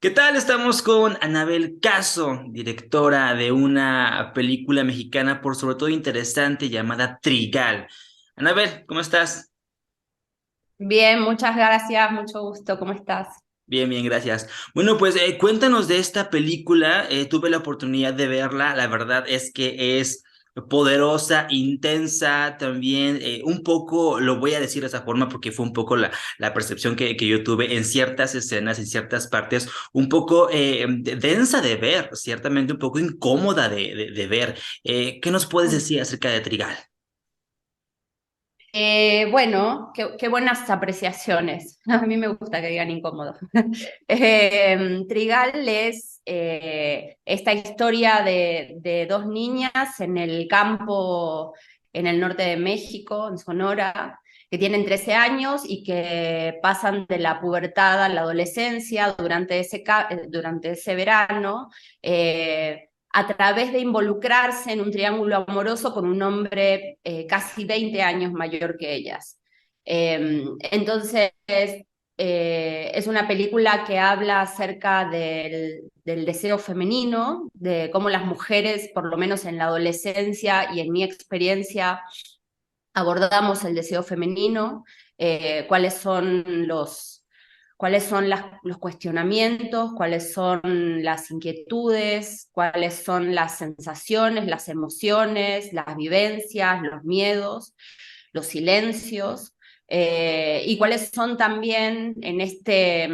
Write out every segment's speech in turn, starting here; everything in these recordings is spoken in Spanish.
¿Qué tal? Estamos con Anabel Caso, directora de una película mexicana por sobre todo interesante llamada Trigal. Anabel, ¿cómo estás? Bien, muchas gracias, mucho gusto, ¿cómo estás? Bien, bien, gracias. Bueno, pues cuéntanos de esta película. Tuve la oportunidad de verla. La verdad es que es poderosa, intensa, también un poco, lo voy a decir de esa forma porque fue un poco la percepción que yo tuve en ciertas escenas, en ciertas partes, un poco densa de ver, ciertamente un poco incómoda de ver. ¿Qué nos puedes decir acerca de Trigal? Bueno, qué buenas apreciaciones. A mí me gusta que digan incómodo. Trigal es esta historia de dos niñas en el campo en el norte de México, en Sonora, que tienen 13 años y que pasan de la pubertad a la adolescencia durante ese verano. A través de involucrarse en un triángulo amoroso con un hombre casi 20 años mayor que ellas. Entonces, es una película que habla acerca del deseo femenino, de cómo las mujeres, por lo menos en la adolescencia y en mi experiencia, abordamos el deseo femenino, cuáles son los cuestionamientos, cuáles son las inquietudes, cuáles son las sensaciones, las emociones, las vivencias, los miedos, los silencios, y cuáles son también en este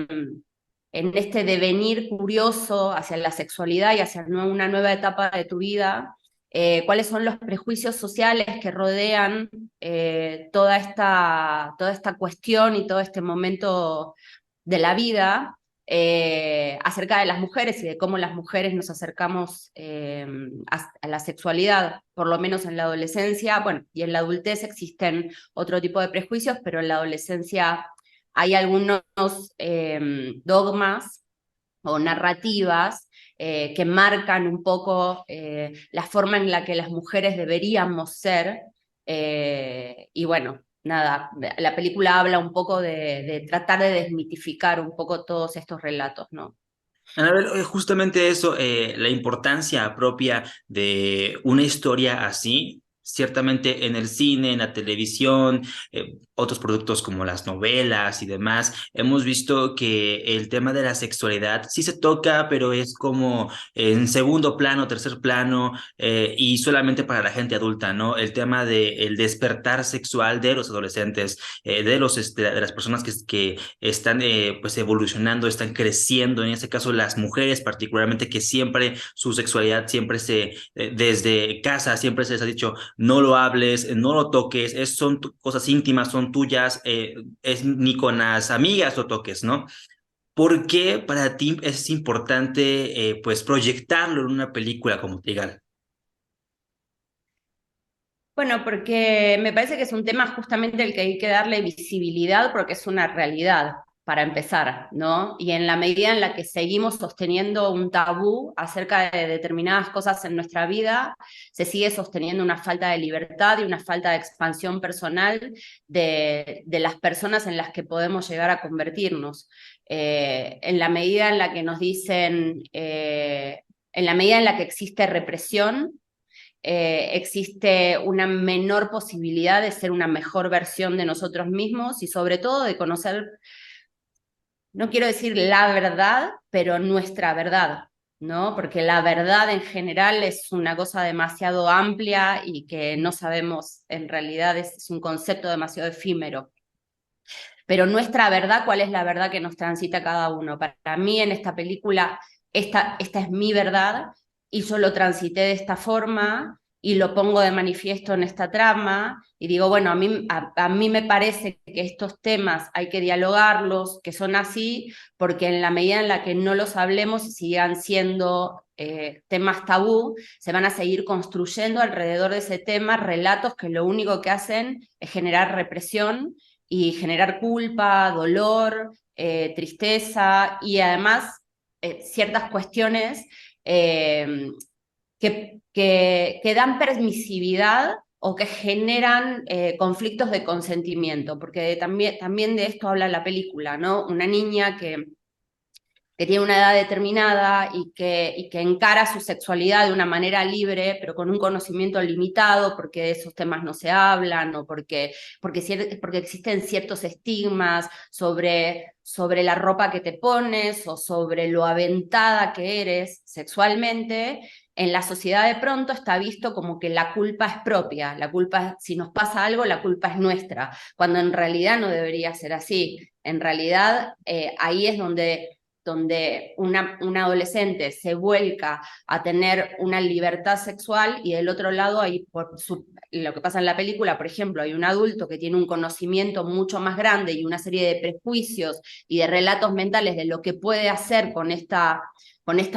devenir curioso hacia la sexualidad y hacia una nueva etapa de tu vida, cuáles son los prejuicios sociales que rodean toda esta cuestión y todo este momento de la vida, acerca de las mujeres y de cómo las mujeres nos acercamos a la sexualidad, por lo menos en la adolescencia. Bueno, y en la adultez existen otro tipo de prejuicios, pero en la adolescencia hay algunos dogmas o narrativas que marcan un poco la forma en la que las mujeres deberíamos ser. Y bueno, nada, la película habla un poco de tratar de desmitificar un poco todos estos relatos, ¿no? Anabel, justamente eso, la importancia propia de una historia así, ciertamente en el cine, en la televisión, otros productos como las novelas y demás, hemos visto que el tema de la sexualidad sí se toca, pero es como en segundo plano, tercer plano, y solamente para la gente adulta, ¿no? El tema del despertar sexual de los adolescentes, de las personas que están pues evolucionando, están creciendo, en este caso las mujeres particularmente, que siempre su sexualidad siempre desde casa siempre se les ha dicho, no lo hables, no lo toques, son cosas íntimas, son tuyas, es ni con las amigas lo toques, ¿no? ¿Por qué para ti es importante pues proyectarlo en una película como Trigal? Bueno, porque me parece que es un tema justamente el que hay que darle visibilidad porque es una realidad, para empezar, ¿no? Y en la medida en la que seguimos sosteniendo un tabú acerca de determinadas cosas en nuestra vida, se sigue sosteniendo una falta de libertad y una falta de expansión personal de las personas en las que podemos llegar a convertirnos. En la medida en la que nos dicen, en la medida en la que existe represión, existe una menor posibilidad de ser una mejor versión de nosotros mismos y sobre todo de conocer, no quiero decir la verdad, pero nuestra verdad, ¿no? Porque la verdad en general es una cosa demasiado amplia y que no sabemos, en realidad es un concepto demasiado efímero. Pero nuestra verdad, ¿cuál es la verdad que nos transita cada uno? Para mí en esta película, esta es mi verdad y yo lo transité de esta forma y lo pongo de manifiesto en esta trama y digo, bueno, a mí me parece que estos temas hay que dialogarlos, que son así, porque en la medida en la que no los hablemos y sigan siendo temas tabú, se van a seguir construyendo alrededor de ese tema relatos que lo único que hacen es generar represión y generar culpa, dolor, tristeza y además ciertas cuestiones eh, que dan permisividad o que generan conflictos de consentimiento, porque también de esto habla la película, ¿no? Una niña que tiene una edad determinada y que encara su sexualidad de una manera libre, pero con un conocimiento limitado, porque de esos temas no se hablan, o porque existen ciertos estigmas sobre la ropa que te pones o sobre lo aventada que eres sexualmente. En la sociedad de pronto está visto como que la culpa es propia, la culpa, si nos pasa algo, la culpa es nuestra, cuando en realidad no debería ser así. En realidad, ahí es donde una adolescente se vuelca a tener una libertad sexual, y del otro lado hay lo que pasa en la película, por ejemplo, hay un adulto que tiene un conocimiento mucho más grande y una serie de prejuicios y de relatos mentales de lo que puede hacer con esta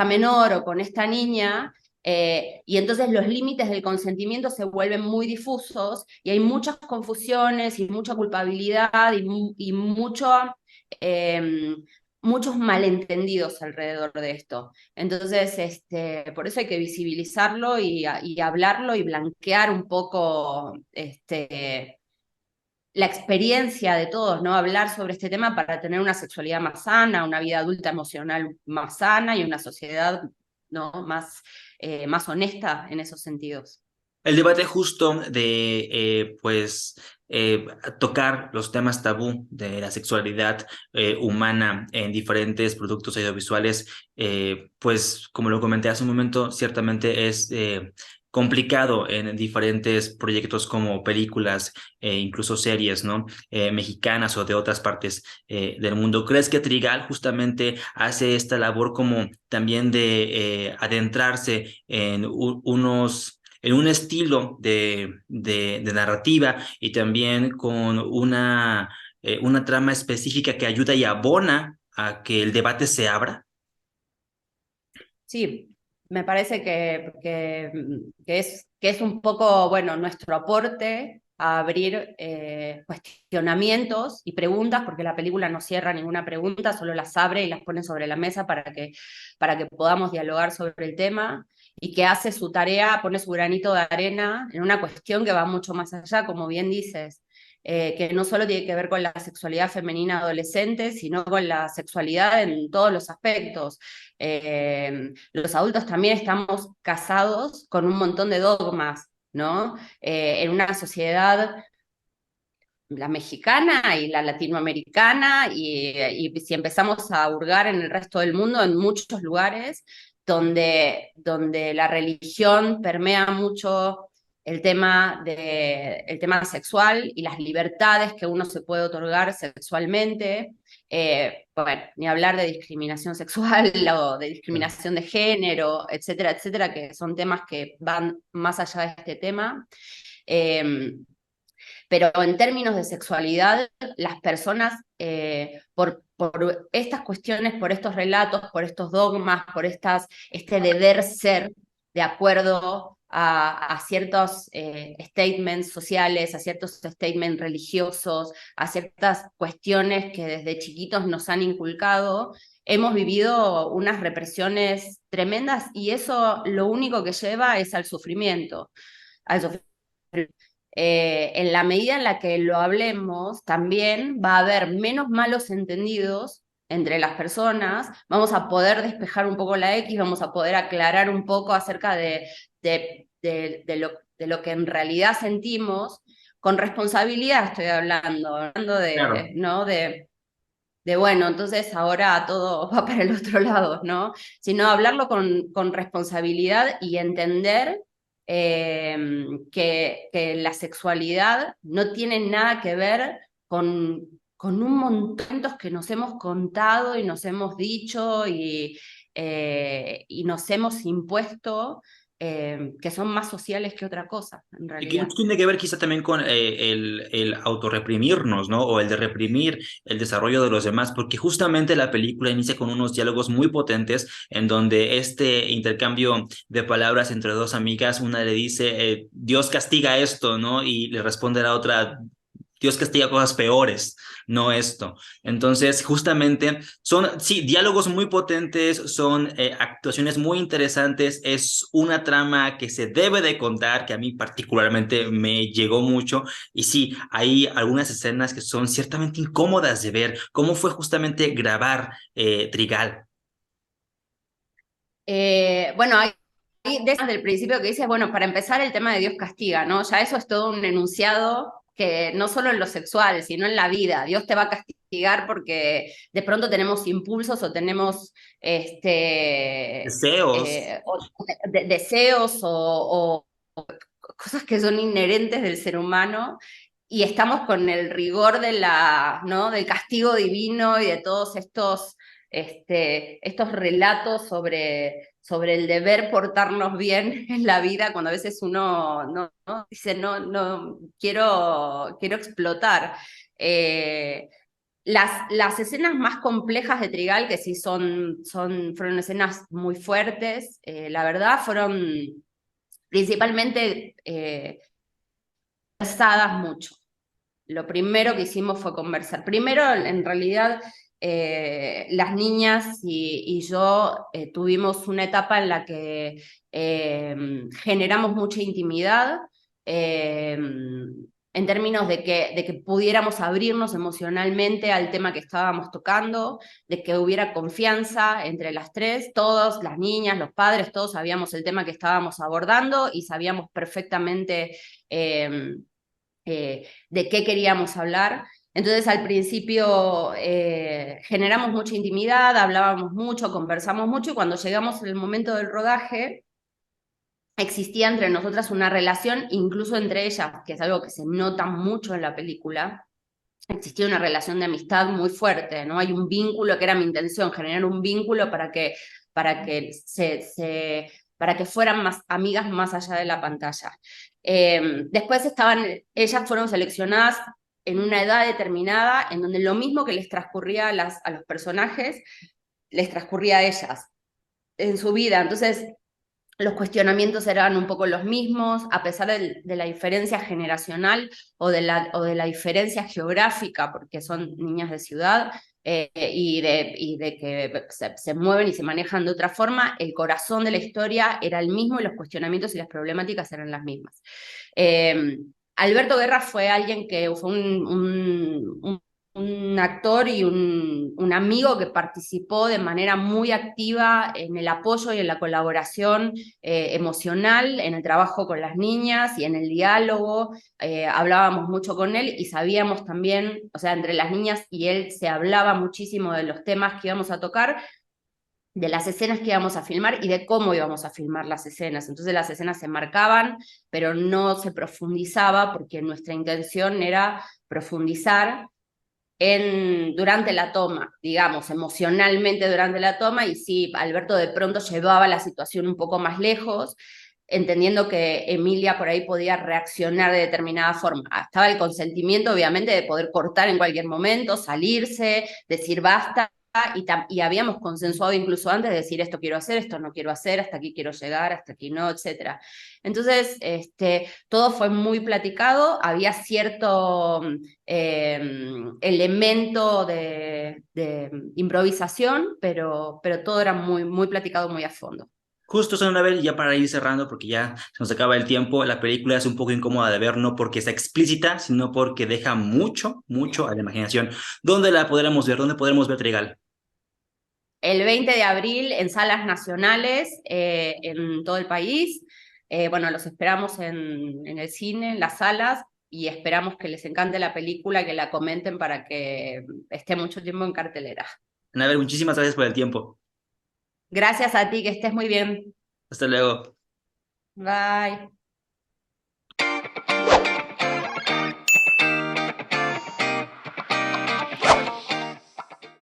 menor o con esta niña. Y entonces los límites del consentimiento se vuelven muy difusos y hay muchas confusiones y mucha culpabilidad y eh, muchos malentendidos alrededor de esto. Entonces, por eso hay que visibilizarlo y hablarlo y blanquear un poco la experiencia de todos, ¿no? Hablar sobre este tema para tener una sexualidad más sana, una vida adulta emocional más sana y una sociedad, ¿no? Más honesta en esos sentidos. El debate justo de, pues, tocar los temas tabú de la sexualidad humana en diferentes productos audiovisuales, pues, como lo comenté hace un momento, ciertamente es complicado en diferentes proyectos como películas e incluso series, ¿no? Mexicanas o de otras partes del mundo. ¿Crees que Trigal justamente hace esta labor como también de adentrarse en en un estilo de narrativa y también con una trama específica que ayuda y abona a que el debate se abra? Sí, me parece que es un poco, bueno, nuestro aporte a abrir cuestionamientos y preguntas, porque la película no cierra ninguna pregunta, solo las abre y las pone sobre la mesa para que podamos dialogar sobre el tema, y que hace su tarea, pone su granito de arena en una cuestión que va mucho más allá, como bien dices. Que no solo tiene que ver con la sexualidad femenina adolescente, sino con la sexualidad en todos los aspectos. Los adultos también estamos casados con un montón de dogmas, ¿no? En una sociedad, la mexicana y la latinoamericana, y si empezamos a hurgar en el resto del mundo, en muchos lugares donde la religión permea mucho el tema sexual y las libertades que uno se puede otorgar sexualmente. Bueno, ni hablar de discriminación sexual o de discriminación de género, etcétera, etcétera, que son temas que van más allá de este tema. Eh, pero en términos de sexualidad, las personas, por estas cuestiones, por estos relatos, por estos dogmas, por este deber ser de acuerdo a ciertos statements sociales, a ciertos statements religiosos, a ciertas cuestiones que desde chiquitos nos han inculcado, hemos vivido unas represiones tremendas, y eso lo único que lleva es al sufrimiento. Al sufrimiento. En la medida en la que lo hablemos, también va a haber menos malos entendidos entre las personas, vamos a poder despejar un poco la X, vamos a poder aclarar un poco acerca de lo que en realidad sentimos, con responsabilidad estoy hablando Claro. ¿no? Bueno, entonces ahora todo va para el otro lado, ¿no? Sino hablarlo con responsabilidad y entender que la sexualidad no tiene nada que ver con un montón de cuentos que nos hemos contado y nos hemos dicho y nos hemos impuesto, que son más sociales que otra cosa, en Y que realidad. mucho tiene que ver quizá también con el autorreprimirnos, ¿no? O el de reprimir el desarrollo de los demás, porque justamente la película inicia con unos diálogos muy potentes en donde este intercambio de palabras entre dos amigas, una le dice, Dios castiga esto, ¿no? Y le responde la otra, Dios castiga cosas peores, no esto. Entonces, justamente son, sí, diálogos muy potentes, son actuaciones muy interesantes, es una trama que se debe de contar, que a mí particularmente me llegó mucho, y sí, hay algunas escenas que son ciertamente incómodas de ver, cómo fue justamente grabar Trigal. Bueno, hay de esas del principio que dices, bueno, para empezar el tema de Dios castiga, ¿no? Ya eso es todo un enunciado que no solo en lo sexual, sino en la vida. Dios te va a castigar porque de pronto tenemos impulsos o tenemos Deseos. deseos o cosas que son inherentes del ser humano y estamos con el rigor de ¿no? del castigo divino y de todos estos relatos sobre el deber portarnos bien en la vida, cuando a veces uno no dice, no, quiero explotar. Las escenas más complejas de Trigal, que sí fueron escenas muy fuertes, la verdad, fueron principalmente conversadas mucho. Lo primero que hicimos fue conversar. Primero, en realidad, las niñas y yo tuvimos una etapa en la que generamos mucha intimidad en términos de que pudiéramos abrirnos emocionalmente al tema que estábamos tocando, de que hubiera confianza entre las tres, todas las niñas, los padres, todos sabíamos el tema que estábamos abordando y sabíamos perfectamente de qué queríamos hablar. Entonces al principio generamos mucha intimidad, hablábamos mucho, conversamos mucho y cuando llegamos al momento del rodaje existía entre nosotras una relación, incluso entre ellas, que es algo que se nota mucho en la película, existía una relación de amistad muy fuerte, ¿no? Hay un vínculo que era mi intención, generar un vínculo para que fueran más amigas más allá de la pantalla. Después ellas fueron seleccionadas en una edad determinada, en donde lo mismo que les transcurría a los personajes, les transcurría a ellas en su vida. Entonces, los cuestionamientos eran un poco los mismos, a pesar de la diferencia generacional o de la diferencia geográfica, porque son niñas de ciudad y de que se mueven y se manejan de otra forma, el corazón de la historia era el mismo y los cuestionamientos y las problemáticas eran las mismas. Eh, Alberto Guerra fue alguien que fue un actor y un amigo que participó de manera muy activa en el apoyo y en la colaboración emocional, en el trabajo con las niñas y en el diálogo. Hablábamos mucho con él y sabíamos también, o sea, entre las niñas y él se hablaba muchísimo de los temas que íbamos a tocar, de las escenas que íbamos a filmar y de cómo íbamos a filmar las escenas. Entonces las escenas se marcaban, pero no se profundizaba porque nuestra intención era profundizar durante la toma, digamos, emocionalmente durante la toma, y sí, Alberto de pronto llevaba la situación un poco más lejos, entendiendo que Emilia por ahí podía reaccionar de determinada forma. Estaba el consentimiento, obviamente, de poder cortar en cualquier momento, salirse, decir basta, y habíamos consensuado incluso antes de decir esto quiero hacer, esto no quiero hacer, hasta aquí quiero llegar, hasta aquí no, etc. Entonces, todo fue muy platicado, había cierto elemento de improvisación, pero todo era muy, muy platicado, muy a fondo. Justo, Anabel, ya para ir cerrando, porque ya se nos acaba el tiempo, la película es un poco incómoda de ver, no porque sea explícita, sino porque deja mucho, mucho a la imaginación. ¿Dónde la podremos ver? ¿Dónde podremos ver Trigal? El 20 de abril en salas nacionales en todo el país. Bueno, los esperamos en el cine, en las salas, y esperamos que les encante la película, que la comenten para que esté mucho tiempo en cartelera. Anabel, muchísimas gracias por el tiempo. Gracias a ti, que estés muy bien. Hasta luego. Bye.